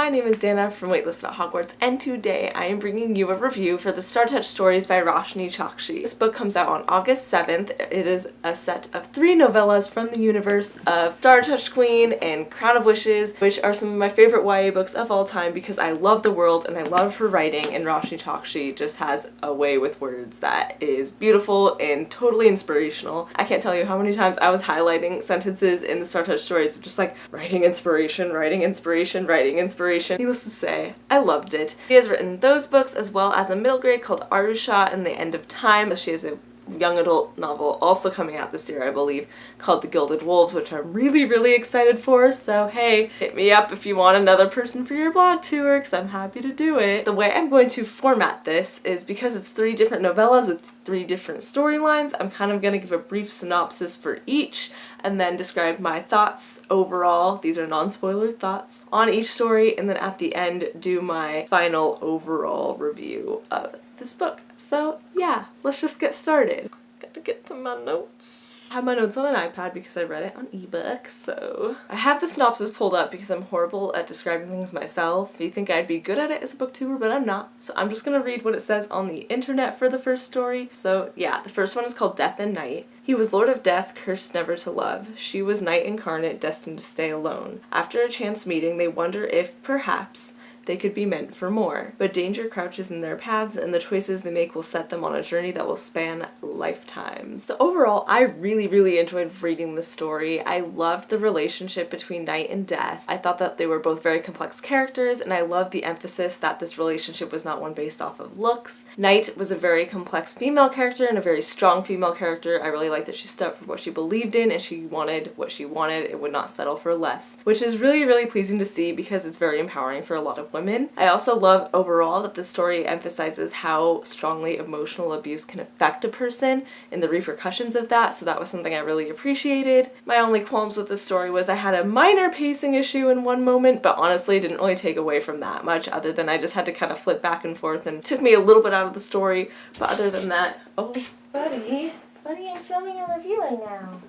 my name is Dana from Waitlisted.at.hogwarts, and today I am bringing you a review for the Star Touch Stories by ROSHANI CHOKSHI'S. This book comes out on August 7th. It is a set of 3 novellas from the universe of Star Touch Queen and Crown of Wishes, which are some of my favorite YA books of all time because I love the world and I love her writing, and ROSHANI CHOKSHI just has a way with words that is beautiful and totally inspirational. I can't tell you how many times I was highlighting sentences in the Star Touch Stories of just like writing inspiration, writing inspiration, writing inspiration. Needless to say, I loved it. She has written those books as well as a middle grade called Arusha and the End of Time. She has a young adult novel also coming out this year, I believe, called The Gilded Wolves, which I'm really excited for. So hey, hit me up if you want another person for your blog tour, because I'm happy to do it. The way I'm going to format this is because it's 3 different novellas with 3 different storylines, I'm kind of going to give a brief synopsis for each and then describe my thoughts overall, these are non-spoiler thoughts, on each story, and then at the end do my final overall review of this book. So yeah, let's just get started. Gotta get to my notes. I have my notes on an iPad because I read it on ebook, so I have the synopsis pulled up because I'm horrible at describing things myself. You think I'd be good at it as a booktuber, but I'm not. So I'm just gonna read what it says on the internet for the first story. So yeah, the first one is called Death and Night. He was Lord of Death, cursed never to love. She was night incarnate, destined to stay alone. After a chance meeting, they wonder if, perhaps, they could be meant for more. But danger crouches in their paths, and the choices they make will set them on a journey that will span lifetimes. So overall, I really enjoyed reading this story. I loved the relationship between Night and Death. I thought that they were both very complex characters, and I loved the emphasis that this relationship was not one based off of looks. Night was a very complex female character and a very strong female character. I really liked that she stood up for what she believed in, and she wanted what she wanted and would not settle for less, which is really pleasing to see because it's very empowering for a lot of women. I also love overall that the story emphasizes how strongly emotional abuse can affect a person and the repercussions of that, so that was something I really appreciated. My only qualms with the story was I had a minor pacing issue in one moment, but honestly didn't really take away from that much other than I just had to kind of flip back and forth and took me a little bit out of the story, but other than that, oh, buddy, I'm filming a review right now.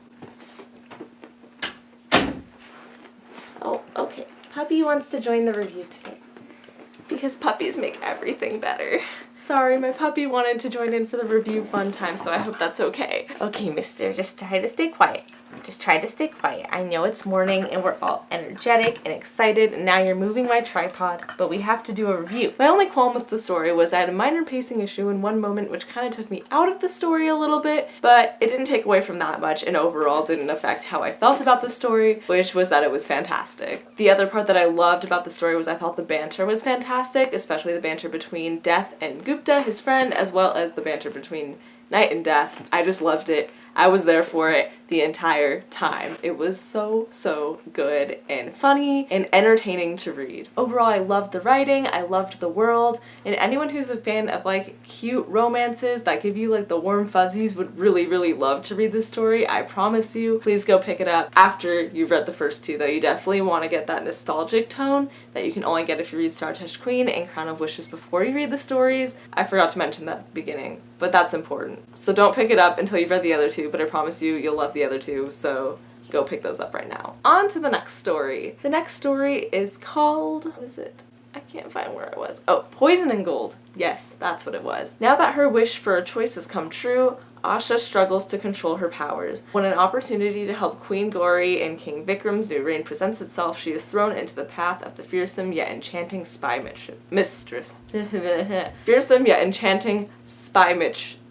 Oh, okay. Puppy wants to join the review today. Because puppies make everything better. Sorry, my puppy wanted to join in for the review fun time, so I hope that's okay. Okay, mister, just try to stay quiet. Just try to stay quiet. I know it's morning and we're all energetic and excited, and now you're moving my tripod, but we have to do a review. My only qualm with the story was I had a minor pacing issue in one moment which kind of took me out of the story a little bit, but it didn't take away from that much and overall didn't affect how I felt about the story, which was that it was fantastic. The other part that I loved about the story was I thought the banter was fantastic, especially the banter between Death and Gupta, his friend, as well as the banter between Night and Death. I just loved it. I was there for it the entire time. It was so good and funny and entertaining to read. Overall, I loved the writing, I loved the world, and anyone who's a fan of like cute romances that give you like the warm fuzzies would really love to read this story. I promise you. Please go pick it up after you've read the first 2 though. You definitely want to get that nostalgic tone that you can only get if you read Star Touch Queen and Crown of Wishes before you read the stories. I forgot to mention that at the beginning, but that's important. So don't pick it up until you've read the other 2, but I promise you, you'll love the other 2, so go pick those up right now. On to the next story. The next story is called, what is it? I can't find where it was. Oh, Poison and Gold. Yes, that's what it was. Now that her wish for a choice has come true, Asha struggles to control her powers. When an opportunity to help Queen Gauri and King Vikram's new reign presents itself, she is thrown into the path of the fearsome yet enchanting spy mistress. Fearsome yet enchanting spy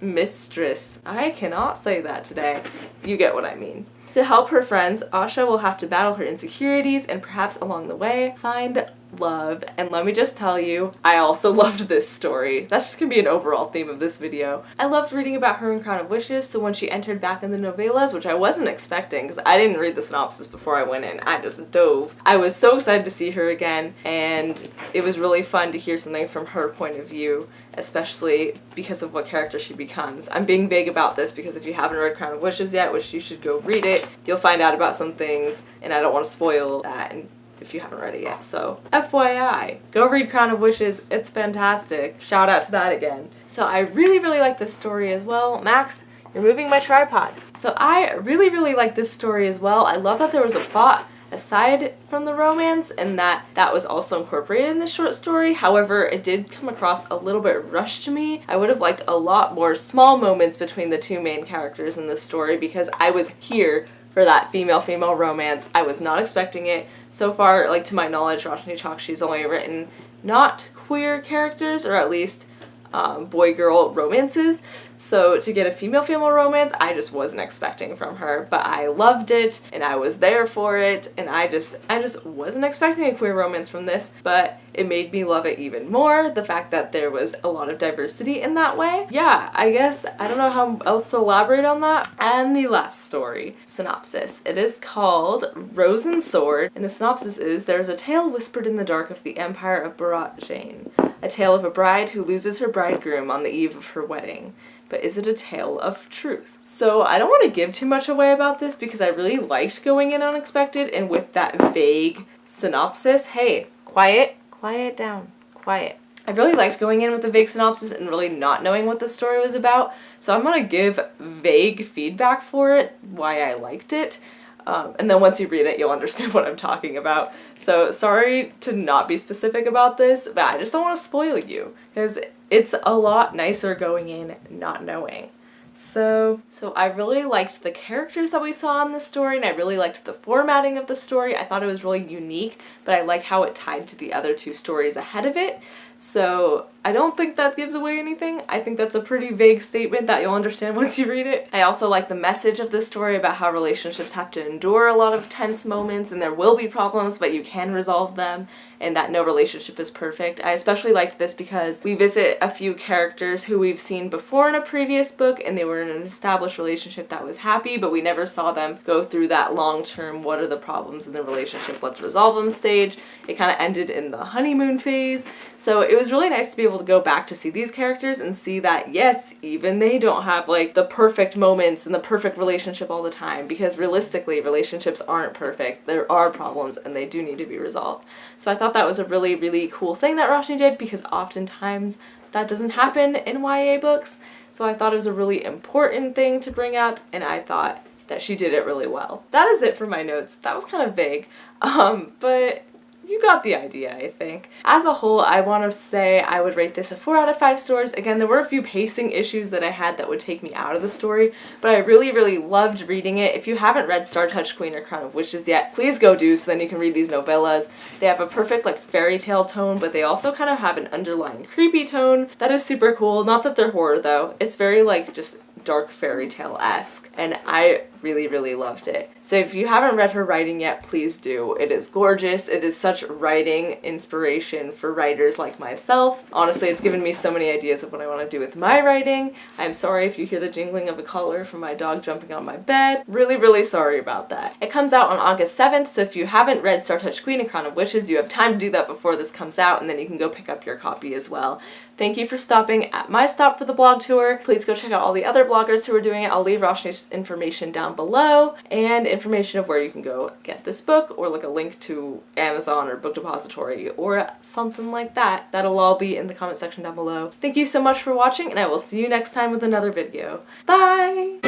mistress. I cannot say that today. You get what I mean. To help her friends, Asha will have to battle her insecurities and perhaps along the way find love. And let me just tell you, I also loved this story. That's just gonna be an overall theme of this video. I loved reading about her in Crown of Wishes, so when she entered back in the novellas, which I wasn't expecting because I didn't read the synopsis before I went in, I just dove. I was so excited to see her again, and it was really fun to hear something from her point of view, especially because of what character she becomes. I'm being vague about this because if you haven't read Crown of Wishes yet, which you should go read it, you'll find out about some things, and I don't want to spoil that if you haven't read it yet. So FYI, go read Crown of Wishes, it's fantastic. Shout out to that again. So I really like this story as well. Max, you're moving my tripod. So I really like this story as well. I love that there was a plot aside from the romance, and that was also incorporated in this short story. However, it did come across a little bit rushed to me. I would have liked a lot more small moments between the two main characters in this story because I was here for that female-female romance. I was not expecting it. So far, like to my knowledge, Roshani Chokshi's only written not queer characters, or at least boy-girl romances. So to get a female-female romance, I just wasn't expecting from her, but I loved it and I was there for it, and I just wasn't expecting a queer romance from this, but it made me love it even more, the fact that there was a lot of diversity in that way. Yeah, I guess I don't know how else to elaborate on that. And the last story, synopsis. It is called Rose and Sword, and the synopsis is, there's a tale whispered in the dark of the empire of Barat-Jane, a tale of a bride who loses her bridegroom on the eve of her wedding. But is it a tale of truth? So I don't want to give too much away about this because I really liked going in unexpected, and with that vague synopsis, hey, quiet down, quiet. I really liked going in with a vague synopsis and really not knowing what the story was about, so I'm gonna give vague feedback for it, why I liked it. And then once you read it, you'll understand what I'm talking about. So sorry to not be specific about this, but I just don't want to spoil you, because it's a lot nicer going in not knowing. So I really liked the characters that we saw in this story, and I really liked the formatting of the story. I thought it was really unique, but I like how it tied to the other two stories ahead of it. So I don't think that gives away anything. I think that's a pretty vague statement that you'll understand once you read it. I also like the message of this story about how relationships have to endure a lot of tense moments, and there will be problems, but you can resolve them, and that no relationship is perfect. I especially liked this because we visit a few characters who we've seen before in a previous book, and they were in an established relationship that was happy, but we never saw them go through that long-term, what are the problems in the relationship, let's resolve them stage. It kind of ended in the honeymoon phase. So it was really nice to be able to go back to see these characters and see that, yes, even they don't have like the perfect moments and the perfect relationship all the time, because realistically, relationships aren't perfect. There are problems and they do need to be resolved. So I thought that was a really, really cool thing that Roshani did, because oftentimes that doesn't happen in YA books. So I thought it was a really important thing to bring up, and I thought that she did it really well. That is it for my notes. That was kind of vague, but you got the idea, I think. As a whole, I want to say I would rate this a 4 out of 5 stars. Again, there were a few pacing issues that I had that would take me out of the story, but I really, really loved reading it. If you haven't read Star Touched Queen or Crown of Wishes yet, please go do, so then you can read these novellas. They have a perfect like fairy tale tone, but they also kind of have an underlying creepy tone that is super cool. Not that they're horror though. It's very like just dark fairy tale-esque, and I really, really loved it. So if you haven't read her writing yet, please do. It is gorgeous. It is such writing inspiration for writers like myself. Honestly, it's given me so many ideas of what I want to do with my writing. I'm sorry if you hear the jingling of a collar from my dog jumping on my bed. Really, really sorry about that. It comes out on August 7th, so if you haven't read Star Touched Queen and Crown of Wishes, you have time to do that before this comes out, and then you can go pick up your copy as well. Thank you for stopping at my stop for the blog tour. Please go check out all the other bloggers who are doing it. I'll leave Roshani's information down below, and information of where you can go get this book, or like a link to Amazon or Book Depository or something like that. That'll all be in the comment section down below. Thank you so much for watching, and I will see you next time with another video. Bye!